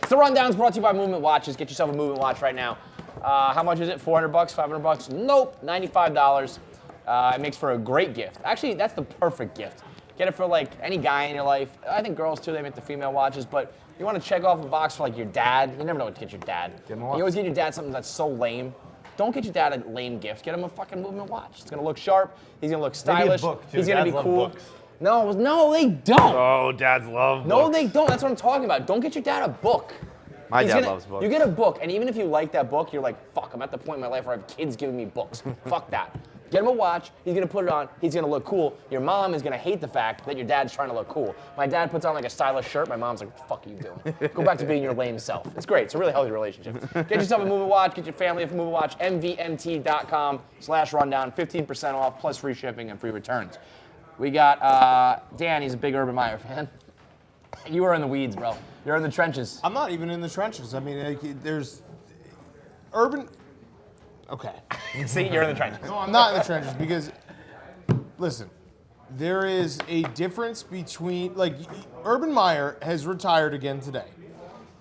The Rundown's brought to you by Movement Watches. Get yourself a Movement Watch right now. How much is it? $400, $500? Nope, $95. It makes for a great gift. Actually, that's the perfect gift. Get it for like any guy in your life. I think girls too, they make the female watches, but you want to check off a box for like your dad. You never know what to get your dad. You always get your dad something that's so lame. Don't get your dad a lame gift. Get him a fucking Movement Watch. It's gonna look sharp. He's gonna look stylish. Maybe a book, too. He's gonna Dads be love cool. books. No, they don't. Oh, dads love books. No, they don't. That's what I'm talking about. Don't get your dad a book. My dad loves books. You get a book, and even if you like that book, you're like, fuck, I'm at the point in my life where I have kids giving me books. Fuck that. Get him a watch. He's going to put it on. He's going to look cool. Your mom is going to hate the fact that your dad's trying to look cool. My dad puts on like a stylish shirt. My mom's like, what the fuck are you doing? Go back to being your lame self. It's great. It's a really healthy relationship. Get yourself a Movement Watch. Get your family a Movement Watch. MVMT.com/rundown. 15% off plus free shipping and free returns. We got Dan. He's a big Urban Meyer fan. You are in the weeds, bro. You're in the trenches. I'm not even in the trenches. I mean, there's Urban. Okay. See, you're in the trenches. No, I'm not in the trenches because, listen, there is a difference between, like, Urban Meyer has retired again today.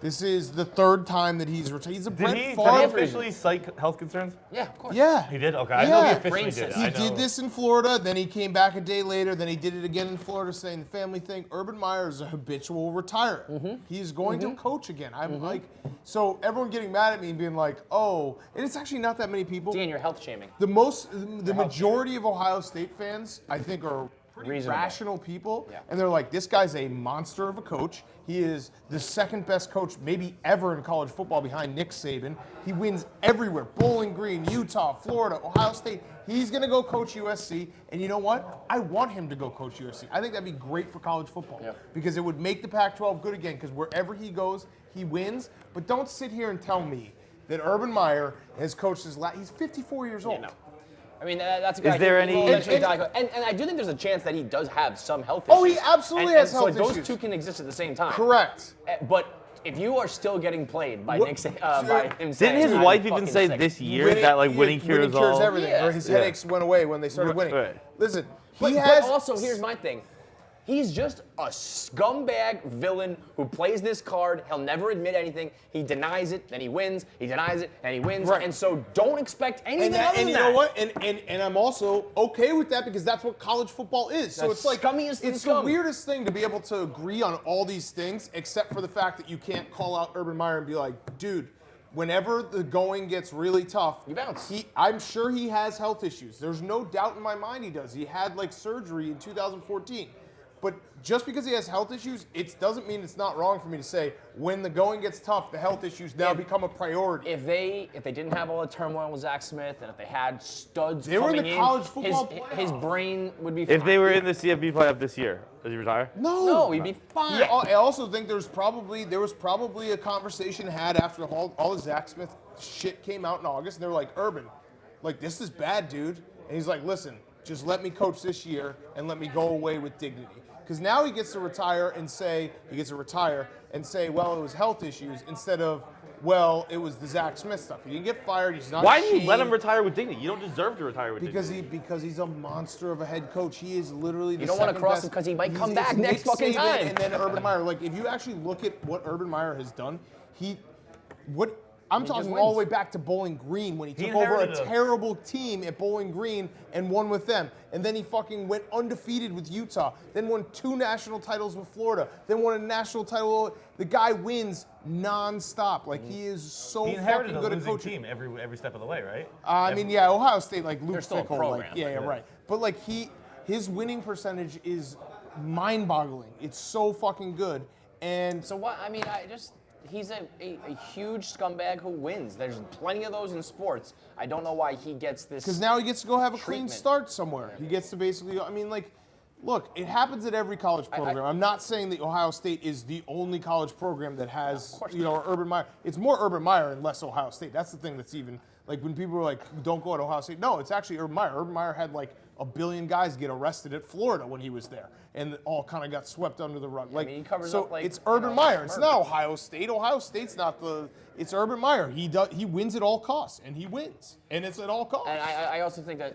This is the third time that he's retired. He's a Brett Did he Favre. officially cite health concerns? Yeah, of course. Yeah. He did? Okay, I know he officially did. He did this in Florida, then he came back a day later, then he did it again in Florida saying the family thing. Urban Meyer is a habitual retirer. He's going to coach again. I'm like, so everyone getting mad at me and being like, oh, and it's actually not that many people. Dan, you're health shaming. The majority of Ohio State fans, I think, are pretty Reasonable. rational people, Yeah. and they're like, this guy's a monster of a coach. He is the second best coach maybe ever in college football behind Nick Saban. He wins everywhere, Bowling Green, Utah, Florida, Ohio State. He's going to go coach USC, and you know what? I want him to go coach USC. I think that'd be great for college football because it would make the Pac-12 good again because wherever he goes, he wins. But don't sit here and tell me that Urban Meyer has coached he's 54 years old. Yeah, no. I mean, that's a guy. Is there any? And I do think there's a chance that he does have some health issues. Oh, he absolutely has health so issues. those two can exist at the time. Correct. But if you are still getting played by Nick, by him saying, Didn't his "I'm wife even fucking say sick." this year that like winning cures all? Everything, or his headaches went away when they started winning. Right. Listen, But also, here's my thing. He's just a scumbag villain who plays this card. He'll never admit anything. He denies it, then he wins. He denies it, and he wins. Right. And so don't expect anything other than and you that. know what? And I'm also okay with that because that's what college football is. So That's it's like scummiest of it's scum. the weirdest thing to be able to agree on all these things, except for the fact that you can't call out Urban Meyer and be like, dude. Whenever the going gets really tough, You bounce. I'm sure he has health issues. There's no doubt in my mind he does. He had like surgery in 2014. But just because he has health issues, it doesn't mean it's not wrong for me to say when the going gets tough, the health issues now become a priority. If they didn't have all the turmoil with Zach Smith, and if they had studs They were in coming the college football his playoff. brain would be fine. If they were in the CFB playoff this year, does he retire? No, he'd be fine. I also think there was probably a conversation had after all the Zach Smith shit came out in August, and they were like, Urban, like, this is bad, dude. And he's like, listen, just let me coach this year and let me go away with dignity. Because now he gets to retire and say, well, it was health issues instead of, well, it was the Zach Smith stuff. He didn't get fired. He's not Why did you let shamed him retire with dignity? You don't deserve to retire with because dignity. because he's a monster of a head coach. He is literally the You don't want to second cross best. him because he might come He's back Nick next fucking Saban time. And then Urban Meyer. Like, if you actually look at what Urban Meyer has done, I'm talking all the way back to Bowling Green when he took over a terrible team at Bowling Green and won with them. And then he fucking went undefeated with Utah, then won 2 national titles with Florida, then won a national title. The guy wins nonstop. Like, he is so He fucking inherited a good at losing coaching. team every step of the way, right? I mean, yeah, Ohio State, like Luke still a Fickell, program. like, right. But like his winning percentage is mind-boggling. It's so fucking good. And So what? I mean, he's a huge scumbag who wins. There's plenty of those in sports. I don't know why he gets this. because now he gets to go have a clean treatment. start somewhere. He gets to basically, I mean, like, look, it happens at every college program. I'm not saying that Ohio State is the only college program that has, Urban Meyer. It's more Urban Meyer and less Ohio State. That's the thing that's even, like, when people are like, don't go to Ohio State. No, it's actually Urban Meyer. Urban Meyer had, like, a billion guys get arrested at Florida when he was there, and it all kind of got swept under the rug. Like, mean, he covers so up, like, it's Urban Meyer. It's murder. not Ohio State. Ohio State's not the. It's Urban Meyer. He wins at all costs, and he wins, and it's at all costs. And I also think that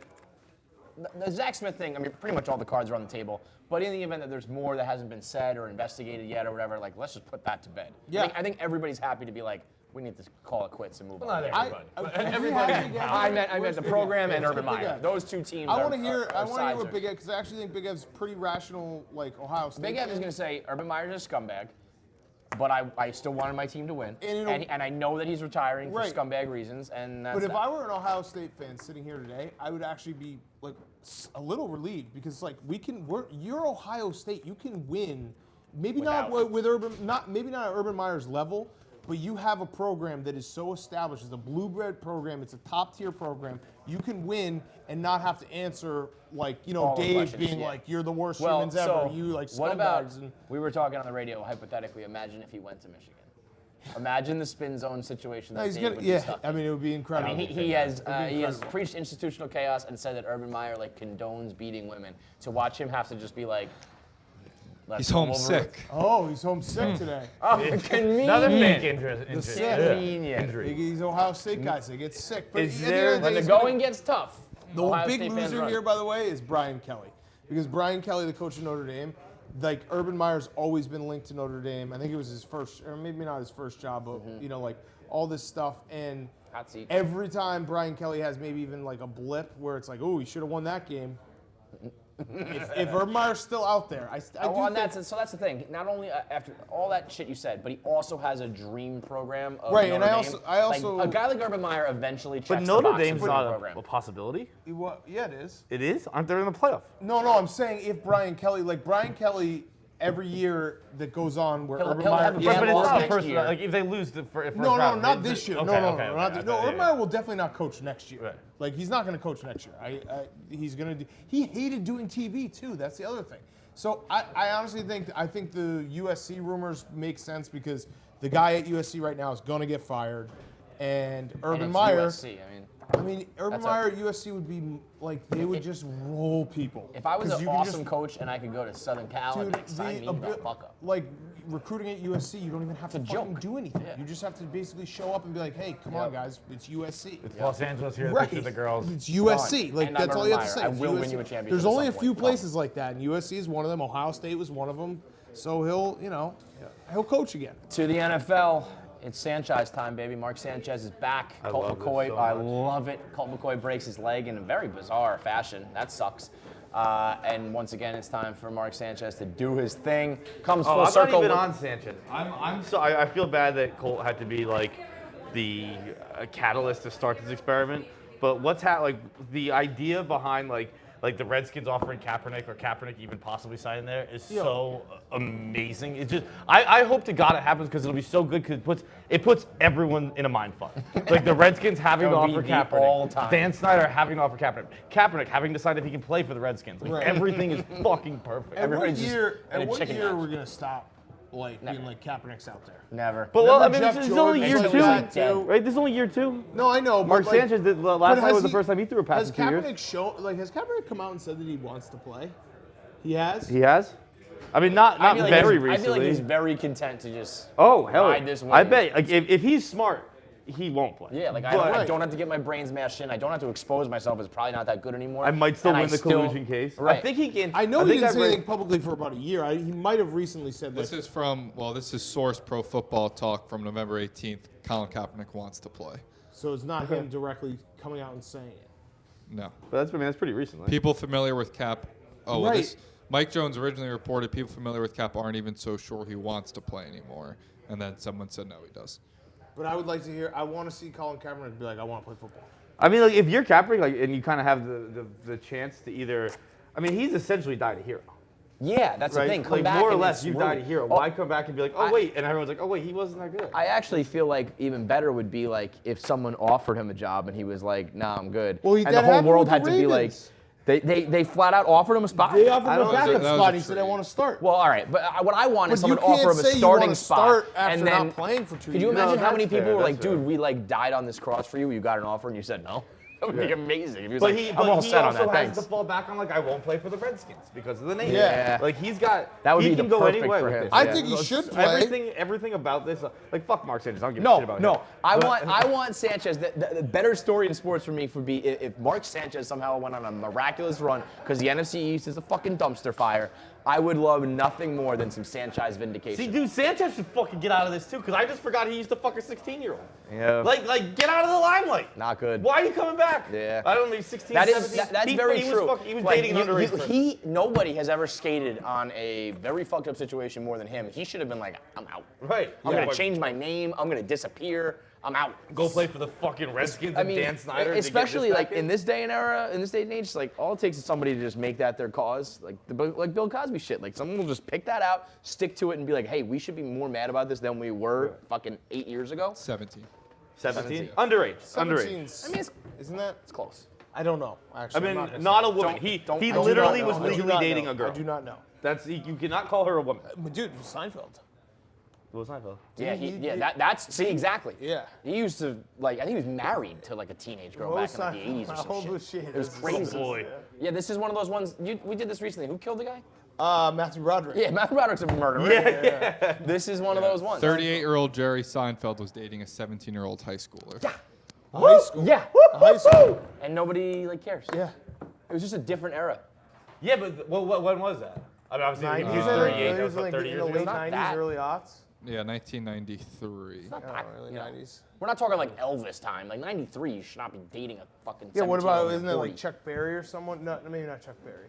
the Zach Smith thing, I mean, pretty much all the cards are on the table. But in the event that there's more that hasn't been said or investigated yet or whatever, like, let's just put that to bed. Yeah. I think everybody's happy to be like, we need to call it quits and move on. Not everybody. I meant the program and Urban Meyer. Those two teams. I want to hear sizers. what Big Ev, because I actually think Big Ev's pretty rational, like Ohio State. Big Ev is going to say Urban Meyer's a scumbag, but I still wanted my team to win, and I know that he's retiring for scumbag reasons, and that's But if that. I were an Ohio State fan sitting here today, I would actually be like a little relieved because like you're Ohio State, you can win. Maybe not with maybe not at Urban Meyer's level, but you have a program that is so established. It's a blue bread program. It's a top tier program. You can win and not have to answer like All the Dave questions, being yeah. like you're the worst Well, humans ever. so You like what about? scumbags. We were talking on the radio hypothetically. Imagine if he went to Michigan. Imagine the spin zone situation that He's Dave gonna, would be stuck in. I mean, it would be I incredible. mean, he has preached institutional chaos and said that Urban Meyer like condones beating women. To watch him have to just be like, He's homesick. Oh, he's homesick today. Oh, convenient. Another fake injury. Convenient. These Ohio State guys, they get sick. But Is at the end of there- the When day, the it's gonna- going gets tough. The Ohio big State fans loser run. here, by the way, is Brian Kelly. Because Brian Kelly, the coach of Notre Dame, like Urban Meyer's always been linked to Notre Dame. I think it was his first, or maybe not his first job, but like all this stuff. And Hot seat. every time Brian Kelly has maybe even like a blip where it's like, oh, he should have won that game. if Urban Meyer's still out there, I do think. So that's the thing. Not only after all that shit you said, but he also has a dream program of Right, Notre and Dame. I also like, a guy like Urban Meyer eventually checks But the Notre boxes Dame's for the not program. a possibility. Yeah, it is. It is? Aren't they in the playoff? No, I'm saying if Brian Kelly, every year that goes on where He'll Urban have Meyer. a But Yeah, it's well, not a next first. year. Like if they lose the first No, round. not this year. Okay, No, okay, not okay, no. yeah. Urban Meyer will definitely not coach next year. Right. Like he's not going to coach next year. He's going to do. He hated doing TV too. That's the other thing. So I honestly think the USC rumors make sense because the guy at USC right now is going to get fired, and Urban And it's Meyer. USC, I mean, Urban Meyer at USC would be like they would just roll people. If I was 'Cause an you can awesome just- coach and I could go to Southern Cal and like, sign me the fuck up. like recruiting at USC, you don't even have to It's a fucking joke. do anything. Yeah. You just have to basically show up and be like, hey, come on, guys, it's USC. It's Los Angeles here. Right. Picture the girls. It's USC. Like And I'm that's all you Urban have to say. Meyer. I It's will win USC. you a championship There's at only a some few point. places like that, and USC is one of them. Ohio State was one of them. So he'll coach again. To the NFL, it's Sanchez time, baby. Mark Sanchez is back. I Colt love this McCoy, so I much. love it. Colt McCoy breaks his leg in a very bizarre fashion. That sucks. And once again, it's time for Mark Sanchez to do his thing. Comes full I'm circle. not even on Sanchez. I feel bad that Colt had to be like the catalyst to start this experiment. But like the idea behind like the Redskins offering Kaepernick or Kaepernick even possibly signing there is so amazing. It's just I hope to God it happens because it'll be so good because it puts everyone in a mind fuck. Like the Redskins having to That would offer be the Kaepernick, all-time. Dan Snyder having to offer Kaepernick having to decide if he can play for the Redskins. Like everything is fucking perfect. And what Everybody's just year? in a And what chicken year match. are we gonna stop like being like Kaepernick's out there? Never. But well, I Remember mean, Jeff this is only Jordan year said two, that too? right? This is only year two. No, I know. Mark but like, Sanchez did last but night has was the he- first time he threw a pass Has in 2 years. has Kaepernick come out and said that he wants to play? He has. He has. I mean, not I feel like very he's- I feel recently. like he's very content to just. Oh hell! ride this I wave. bet like if he's smart, he won't play. Yeah, like But I don't have to get my brains mashed in. I don't have to expose myself. It's probably not that good anymore. I might still And win the collusion case. Right. I think he can. I know he think didn't I say read- anything publicly for about a year. He might have recently said This that. is Source Pro Football Talk from November 18th. Colin Kaepernick wants to play. So it's not him directly coming out and saying it. No. But that's pretty recently. People familiar with Cap. Oh, well, Right. Mike Jones originally reported people familiar with Cap aren't even so sure he wants to play anymore. And then someone said no, he does. But I would like to hear. I want to see Colin Kaepernick be like, I want to play football. I mean, like if you're Kaepernick, like, and you kind of have the chance to either, I mean, he's essentially died a hero. Yeah, that's Right? the thing. Come Like back more or and less, it's you've ruined. died a hero. Oh, Why come back and be like, oh wait, and everyone's like, oh wait, he wasn't that good. I actually feel like even better would be like if someone offered him a job and he was like, nah, I'm good. Well, and that the whole happened world with had the to be like, Ravens. they flat out offered him a spot. They offered I him a don't- backup that was a spot. He said, I trade. want to start. Well, all right, but what I want is But you someone offer can't him a say you starting wanna spot start after and then not playing for 2 Could you years. imagine No, how many that's people fair, were like, that's fair. dude, we like died on this cross for you. You got an offer and you said no. That would be amazing if he was But like, he, I'm but all he set on also that. has Thanks. to fall back on like I won't play for the Redskins because of the name. Yeah. Like he's got. That would he be can the go perfect anyway for with him. this. I Yeah. think he should play. Everything about this, like fuck Mark Sanchez. I don't give a shit about him. No. I want Sanchez. The better story in sports for me would be if Mark Sanchez somehow went on a miraculous run because the NFC East is a fucking dumpster fire. I would love nothing more than some Sanchez vindication. See, dude, Sanchez should fucking get out of this too, because I just forgot he used to fuck a 16-year-old. Yeah. Like, get out of the limelight. Not good. Why are you coming back? Yeah. I don't know, he's 16, That 17. is that's he, very he true. Was he was Like, dating an underage person. Nobody has ever skated on a very fucked up situation more than him. He should have been like, I'm out. Right. I'm Yeah. gonna change my name. I'm gonna disappear. I'm out. Go play for the fucking Redskins and Dan Snyder. especially to get this like back in this day and era, in this day and age, like all it takes is somebody to just make that their cause, like Bill Cosby shit. Like someone will just pick that out, stick to it, and be like, hey, we should be more mad about this than we were fucking 8 years ago. 17. 17? Underage. 17's, I mean, isn't that? It's close. I don't know. I Actually, mean, I'm gonna not a say. woman. Don't- He don't- I do literally not was know. I do legally not dating know. a girl. I do not know. You cannot call her a woman. But dude, Seinfeld. What was Seinfeld? Yeah, that's see exactly. Yeah. He used to like I think he was married to like a teenage girl back in like the 80s or some How old shit. was she? It was crazy. boy. Yeah, this is one of those ones. We did this recently. Who killed the guy? Matthew Broderick. Yeah, Matt Roderick's a murderer. Yeah. This is one of those ones. 38-year-old Jerry Seinfeld was dating a 17-year-old high schooler. Yeah. High school. Yeah. High school. And nobody like cares. Yeah. It was just a different era. Yeah, but when was that? I mean, obviously, he was 90s. 38. That It was was like like 30 in years the ago. late not 90s, that. early aughts. Yeah, 1993. Not Oh, that, early you know. 90s. We're not talking like Elvis time. Like 93, you should not be dating a fucking. Yeah, what about, 17-year-old isn't it like 40. Chuck Berry or someone? No, maybe not Chuck Berry.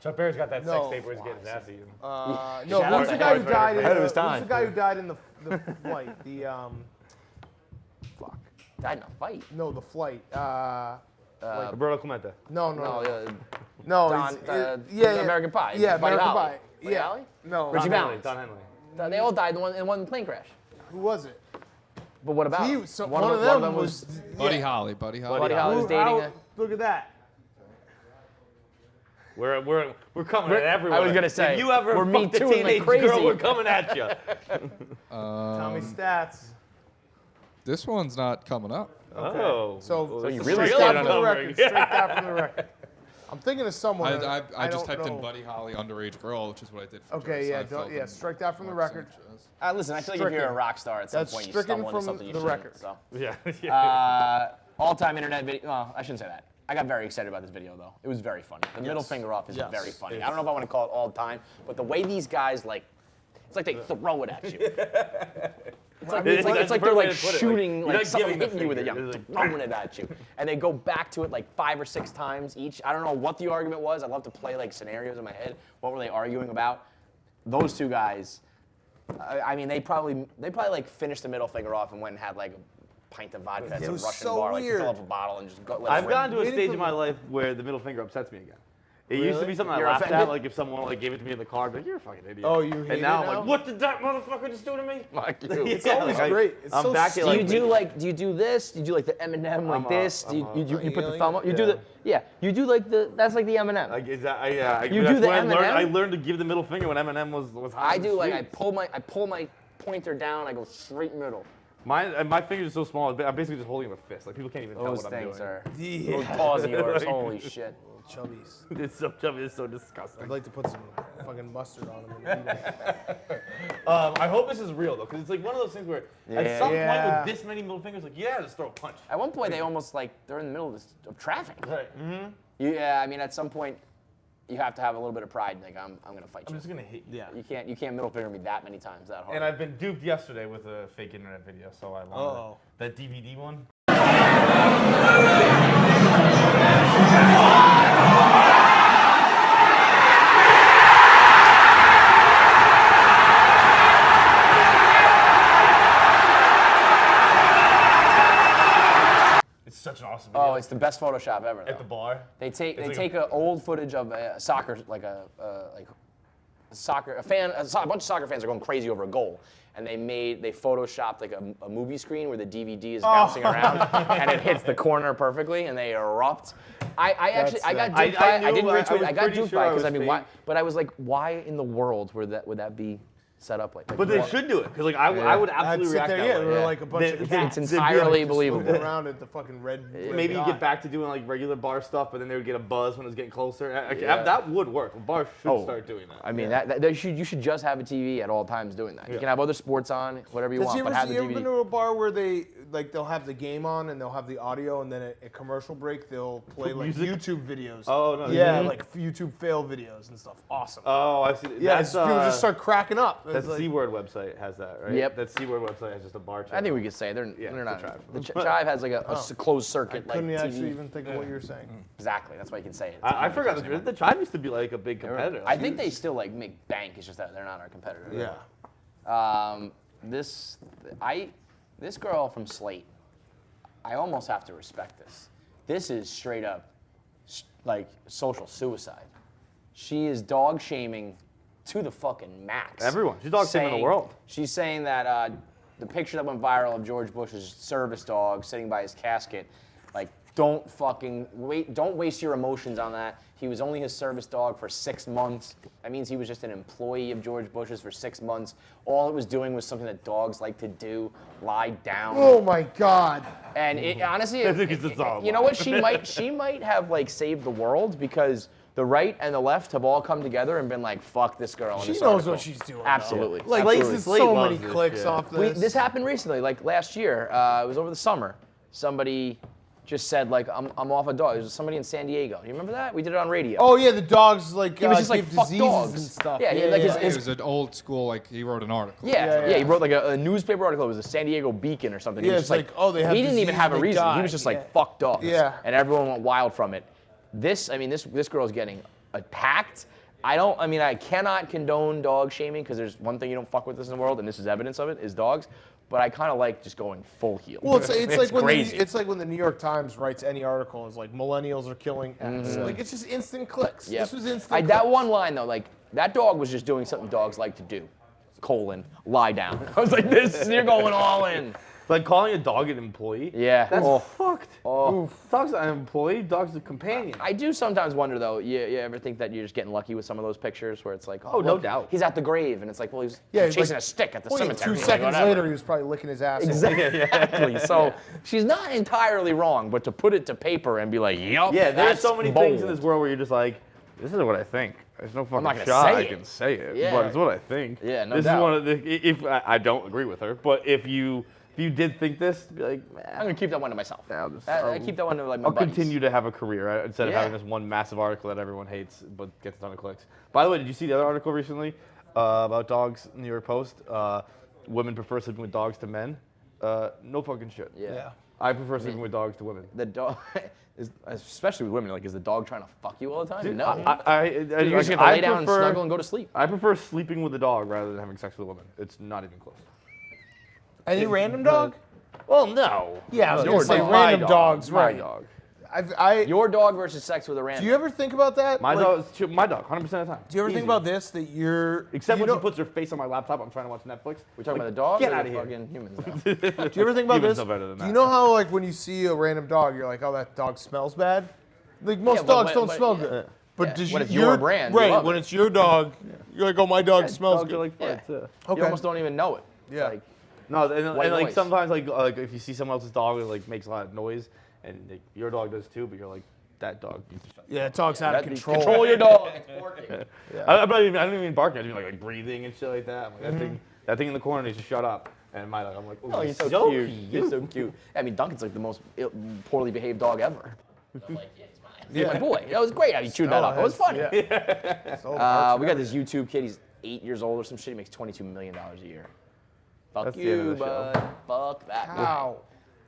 Chuck Berry's got that No. sex tape where he's getting his ass eaten. No, Shout out who's to the guy who Harrisburg. died in Ahead of his the, time. who's the guy who died in the flight? The, fuck. Died in a fight. No, the flight. Roberto Clemente. No. No, No, Don, yeah, American Pie. Yeah, Buddy American Holly. Pie. Buddy Yeah. Holly? No. Richie Don Valens. Henley. They all died in one plane crash. Who was it? But what about? He, him? so one one of of them them was Buddy yeah. Holly. Buddy Holly. Buddy Holly was dating a. Look at that. We're coming at everyone. I was gonna say, if you ever we're Me fucked a Tooing like teenage crazy. girl, we're coming at you. Tommy Stats. This one's not coming up. Oh. So you really straight stayed down on from the the record. ring. Straight down from the record. I'm thinking of someone. I just don't typed in know. Buddy Holly underage girl, which is what I did for Okay, Jerry yeah, Seinfeld yeah, and strike that from the Mark record. Sanchez. Listen, I feel like if you're a Stricken. rock star at some That's point, you stricken stumble into from something you the shouldn't. record. So. Yeah. All-time internet video. Well, I shouldn't say that. I got very excited about this video, though. It was very funny. The middle finger off is Yes. very funny. I don't know if I want to call it all-time, but the way these guys, like, it's like they throw it at you. It's like, It's it's like the they're perfect way like to put it. Like, shooting, you're like not something giving the hitting you with it, finger. yeah, It's like, throwing it at you. And they go back to it like 5 or 6 times each. I don't know what the argument was. I love to play like scenarios in my head. What were they arguing about? Those two guys, I mean, they probably like finished the middle finger off and went and had like a pint of vodka at It some was Russian so bar, like weird. fill up a bottle and just go. Let it I've rip. gotten to a Waiting stage for in my the- life where the middle finger upsets me again. It used to be something I You're laughed offended? at, like if someone like gave it to me in the car, I'd be like, "You're a fucking idiot." Oh, you hate And now it I'm now? like, "What did that motherfucker just do to me?" Fuck you. It's always great. It's I'm so back to stupid. Do you do this? Do you do like the Eminem like I'm a- this? I'm Do you a- you put the Yeah. thumb up? You do the you do like the that's like the Eminem. Like, is that, yeah, You that's do the when Eminem? I learned to give the middle finger when Eminem was hot. I in the do like I streets. pull my pointer down. I go straight middle. My fingers are so small. I'm basically just holding a fist. Like people can't even tell Those what I'm things doing. are Yeah. those paws of yours. Like- Holy shit. Chubbies. It's so chubby. It's so disgusting. I'd like to put some fucking mustard on them and eat them. I hope this is real though, because it's like one of those things where at some point Yeah. with this many middle fingers, like yeah, just throw a punch. At one point, they almost like they're in the middle of traffic. Right. Yeah, I mean, at some point, you have to have a little bit of pride. Like I'm gonna fight I'm you. just gonna hit you. Yeah. You can't middle finger me that many times that hard. And I've been duped yesterday with a fake internet video, so I wanted Uh-oh. that DVD one. It's such an awesome video. Oh, it's the best Photoshop ever. at Though. the bar. They take It's like take a old footage of a soccer a bunch of soccer fans are going crazy over a goal, and they photoshopped like a movie screen where the DVD is bouncing around and it hits the corner perfectly and they erupt. I got duped I by it. I knew- didn't I retweet it. was I got pretty duped sure by I it because I was mean, why? fake. But I was like, why in the world would that be? set up like. But they should do it because like I would I'd absolutely sit react there, that yeah, way. we're like a bunch of It's cats. entirely believable. Moving around at the fucking red Maybe you dot. get back to doing like regular bar stuff, but then they would get a buzz when it was getting closer. That would work. Bars should start doing that. I mean, you should just have a TV at all times doing that. You can have other sports on, whatever you Does want, you but ever, have the you ever DVD. been to a bar where they'll have the game on and they'll have the audio and then at a commercial break they'll play like music? YouTube videos. Oh, no. Yeah, like YouTube fail videos and stuff. Awesome. Oh, I see. Yeah, That's, people just start cracking up. That It's like, C-word website has that, right? Yep. That C-word website has just a bar channel. I think we could say they're Yeah, not. the Chive. The Chive has like a closed I circuit like couldn't TV. actually even think of what you were saying. Exactly, that's why you can say it. I forgot the Chive used to be like a big competitor. I think they still like make bank. It's just that they're not our competitor. Yeah. This girl from Slate, I almost have to respect this. This is straight up like social suicide. She is dog shaming to the fucking max. Everyone. She's dog shaming the world. She's saying that the picture that went viral of George Bush's service dog sitting by his casket, like, don't waste your emotions on that. He was only his service dog for 6 months. That means he was just an employee of George Bush's for 6 months. All it was doing was something that dogs like to do, lie down. Oh my God. And honestly, I think it's just all you know what? She might have like saved the world because the right and the left have all come together and been like, "Fuck this girl." in She this knows article. what she's doing. Absolutely. Like, Absolutely. there's Slate so loves many this clicks shit. off this. This happened recently, like last year. It was over the summer. Somebody just said like, "I'm off a dog." It was somebody in San Diego. You remember that? We did it on radio. Oh yeah, the dogs like he was just like, give "Fuck diseases dogs" and stuff. Yeah, like It was an old school, like he wrote an article. Yeah, he wrote like a newspaper article. It was the San Diego Beacon or something. He Yeah, was it's just like, oh, they have he didn't even disease have a and they reason. He die. was just like, Yeah. "Fuck dogs," Yeah. and everyone went wild from it. This girl's getting attacked. I cannot condone dog shaming because there's one thing you don't fuck with this in the world, and this is evidence of it, is dogs. But I kind of like just going full heel. Well, it's like when crazy. it's like when the New York Times writes any article, it's like millennials are killing X. Like it's just instant clicks. Yep. This was instant. That clicks. one line though, like that dog was just doing something dogs like to do. Lie down. I was like, you're going all in. Like calling a dog an employee. Yeah. That's fucked. Oh. Dog's not an employee. Dog's a companion. I do sometimes wonder though. You ever think that you're just getting lucky with some of those pictures where it's like, Oh, no look, doubt. he's at the grave, and it's like, well, he's he's chasing like a stick at the 2 cemetery. Like, seconds whatever. later, he was probably licking his ass. Exactly. So she's not entirely wrong, but to put it to paper and be like, yup. Yeah, there's that's so many bold. things in this world where you're just like, this is what I think. There's no fucking not gonna shot say I it. can say it, Yeah. but it's what I think. Yeah, no this doubt. is one of the. If I don't agree with her, but if you did think this, be like, I'm gonna keep that one to myself. Yeah, I keep that one to like my I'll buddies. continue to have a career instead of Yeah. having this one massive article that everyone hates but gets a ton of clicks. By the way, did you see the other article recently about dogs in the New York Post? Women prefer sleeping with dogs to men. No fucking shit. Yeah. I prefer sleeping with dogs to women. The dog, especially with women, like, is the dog trying to fuck you all the time? Dude, No. you You're just gonna lay down and snuggle and go to sleep. I prefer sleeping with a dog rather than having sex with a woman. It's not even close. Any random dog? Well, no. Yeah, I was No, gonna say it's my random dog, dogs, my right? dog. Your dog versus sex with a random. Do you ever think about that? My Like, dog, 100% of the time. Do you ever think about this? That you're. Except you when she don't- puts her face on my laptop, I'm trying to watch Netflix. We're talking about the dog Get or out the of here. fucking humans? Now? Do you ever think about Humans this? know better than Do you that. know how like when you see a random dog, you're like, oh, that dog smells bad? Like most Yeah, but- dogs but- don't but- smell yeah. good. But Yeah. does When it's your brand, you right? love When it. it's your dog, you're like, oh, my dog smells Dogs good. are like farts, yeah. Okay. You almost don't even know it. Yeah. Like, No, and White like noise. sometimes like if you see someone else's dog that like makes a lot of noise, and like, your dog does too, but you're like, that dog needs to shut Yeah, that dog's out of control. Control your dog. It's barking. I don't even bark. I do like breathing and shit like that. I'm like, that thing in the corner needs to shut up. And my dog, I'm like, Oh, he's so cute. He's so cute. I mean, Duncan's like the most poorly behaved dog ever. I'm like, yeah, it's mine. He's my boy. That was great how he chewed that up. It was funny. Yeah. We got this YouTube kid. He's 8 years old or some shit. He makes $22 million a year. Fuck That's the end you, of the show. bud. Fuck that. guy. How?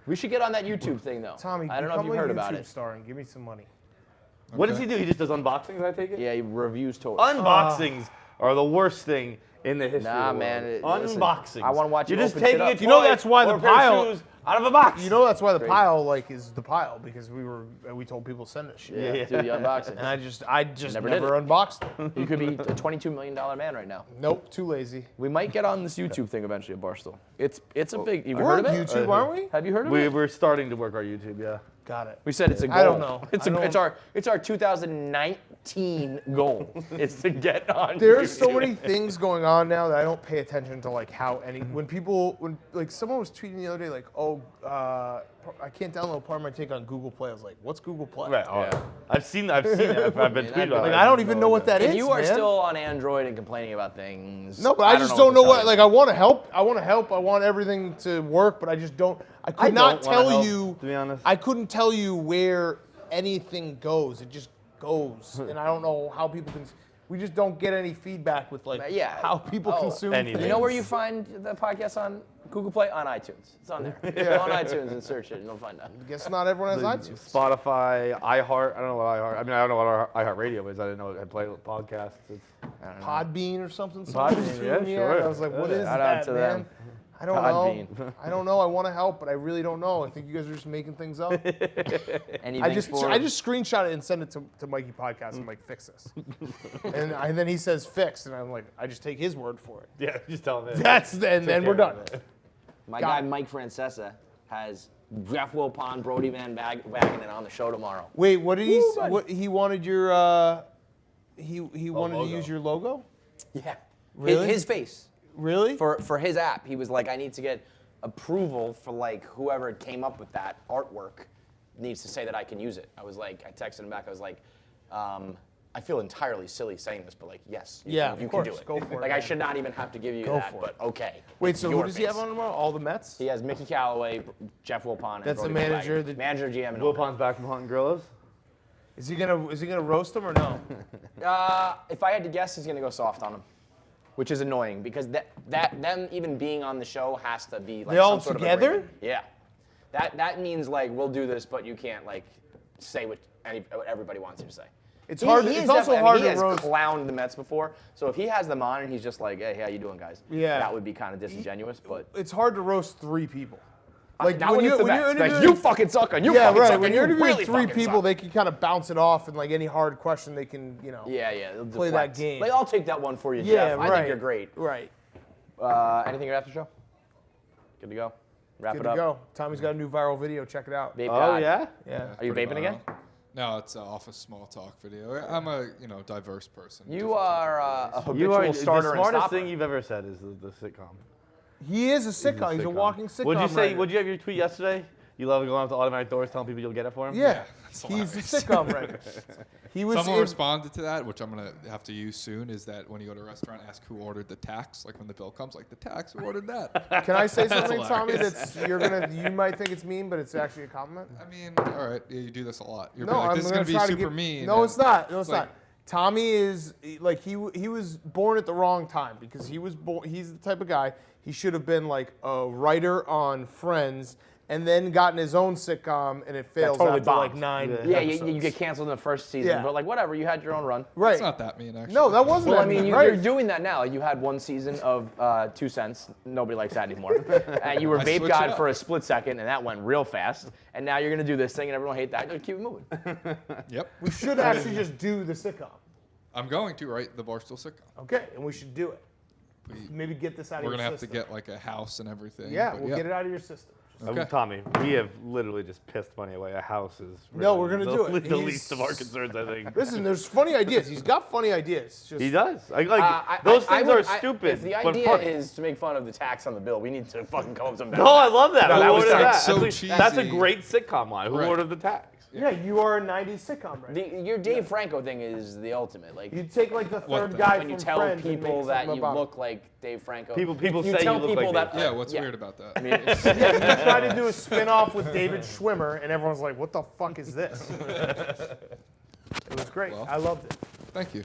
We should get on that YouTube thing though. Tommy, I don't know if become you've a heard YouTube about it. star and give me some money. What does he do? He just does unboxings, I take it? Yeah, he reviews toys. Unboxings are the worst thing in the history Nah, of the man, world. listen, Unboxings. I wanna watch You're you just open shit taking up. a toy You know that's why or the a pair of pile- shoes out of a box. You know that's why the Crazy. pile like is the pile because we told people to send us shit. Yeah, do the unboxing. And I just Never never, did it. unboxed them. You could be a $22 million man right now. Nope, too lazy. We might get on this YouTube thing eventually at Barstool. It's a big. You've We're heard on of it? YouTube, aren't we? Have you heard of it? We're starting to work our YouTube, yeah. Got it. We said it's a goal. I don't know. It's I don't- our 2009 teen goal is to get on There's so YouTube. many things going on now that I don't pay attention to, like how when someone was tweeting the other day, like, I can't download Part of My Take on Google Play. I was like, what's Google Play? Right. Oh, Yeah. I've seen it. I've been tweeted about it. Like, I don't even know what that is. And you are man. still on Android and complaining about things. No, but I just don't know what. Like, I I want to help. I want everything to work, but I just don't. I could not don't wanna tell help, you. to be honest. I couldn't tell you where anything goes. It just goes, and I don't know how people can. We just don't get any feedback with how people consume anything. things. You know where you find the podcast on Google Play? On iTunes. It's on there. Go on iTunes and search it, and you'll find it. I guess not everyone has iTunes. Spotify, iHeart. I don't know what iHeart. I mean, I don't know what iHeartRadio is. I didn't know it had play podcasts. Podbean or something. Podbean, yeah, sure. I was like, what is Shout out that, to man? them. I don't Podbean. know. I don't know. I want to help, but I really don't know. I think you guys are just making things up. Anything I just for- screenshot it and send it to Mikey Podcast. I'm like, fix this. and then he says fixed, and I'm like, I just take his word for it. Yeah, just tell them. Then we're done. My Got guy it. Mike Francesa has Jeff Wilpon, Brody Van Wagenen on the show tomorrow. Wait, what did he? Ooh, buddy. What he wanted your? He wanted to logo. use your logo. Yeah. Really? His face. Really? For his app, he was like, I need to get approval for like whoever came up with that artwork needs to say that I can use it. I was like, I texted him back. I was like, I feel entirely silly saying this, but like, yes, you Yeah, can, you of can course. do it. Go for it, Like, I man. should not even have to give you Go that, for but okay. Wait, it's so your who does he have face. on tomorrow? All the Mets? He has Mickey Callaway, Jeff Wilpon, and That's the Brody Van manager, Wagenen. the- Manager, GM, and Wilpon's back from hunting gorillas. Is he gonna roast him or no? If I had to guess, he's gonna go soft on him, which is annoying because them even being on the show has to be like They all some sort together? of agreement. Yeah, that means like we'll do this, but you can't like say what everybody wants you to say. It's hard. He It's is also definitely- hard he to has roast. clowned the Mets before, so if he has them on and he's just like, "Hey, how you doing, guys?" Yeah. that would be kind of disingenuous. But It's hard to roast three people. Like not when it's the Mets. Like, interviewing- you fucking suck, and you yeah, fucking right. suck, When and you're you interviewing really three fucking people, suck. they can kind of bounce it off, and like any hard question, they can Yeah, they'll play that deflect. game. Like, I'll take that one for you, Yeah, Jeff. right. I think you're great. Right. Anything after show? Good to go. Wrap Good it to up. go. Tommy's got a new viral video. Check it out. Vape Oh God. yeah. Yeah. Are you vaping again? No, it's off a small talk video. I'm a diverse person. You are a You habitual are starter the and smartest stopper. thing you've ever said is the sitcom. He is a sitcom. He's a walking sitcom. What'd you say? writer. What'd you have your tweet yesterday? You love going up to automatic doors, telling people you'll get it for him. Yeah. that's He's hilarious. a sitcom writer. He was. Someone in- responded to that, which I'm gonna have to use soon. Is that when you go to a restaurant, ask who ordered the tax? Like when the bill comes, like the tax, who ordered that? Can I say something, Tommy? hilarious. That's you might think it's mean, but it's actually a compliment. I mean, all right, yeah, you do this a lot. You're No, like, I'm this is gonna gonna be try to super get, mean. No, and it's not. No, it's like- not. Tommy is like he was born at the wrong time because he was born. He's the type of guy. He should have been like a writer on Friends, and then gotten his own sitcom, and it fails totally after like bombed. 9 Yeah, episodes. you get canceled in the first season, Yeah. but like whatever, you had your own run. right. It's not that mean, actually. No, that wasn't. Well, I that mean, mean, you're right. doing that now. Like, you had one season of 2 cents. Nobody likes that anymore. And you were I Vape switch God it up. for a split second, and that went real fast. And now you're going to do this thing, and everyone hate that. You're keep it moving. Yep. We should actually just do the sitcom. I'm going to write the Barstool sitcom. Okay, and we should do it. We- Maybe get this out We're of gonna your have to system. get like a house and everything. Yeah, but we'll get it out of your system. Okay. Tommy, we have literally just pissed money away. A house is No, really we're gonna do it. The He's- least of our concerns, I think. Listen, there's funny ideas. He's got funny ideas. Just, He does. Those things are stupid. If the but idea funny. is to make fun of the tax on the bill, we need to fucking come up with something. No, I love that. No, Who that was ordered like that? so That's a cheesy. great sitcom line. Who Right. ordered the tax? Yeah, you are a 90s sitcom, right? Your Dave Franco thing is the ultimate. Like, You take like the What third the- guy when from you tell Friends and people make that something you about look like Dave Franco. People you say tell you look people like that. Yeah, what's yeah. weird about that? I mean, it's, You try to do a spin-off with David Schwimmer, and everyone's like, what the fuck is this? It was great. Well. I loved it. Thank you.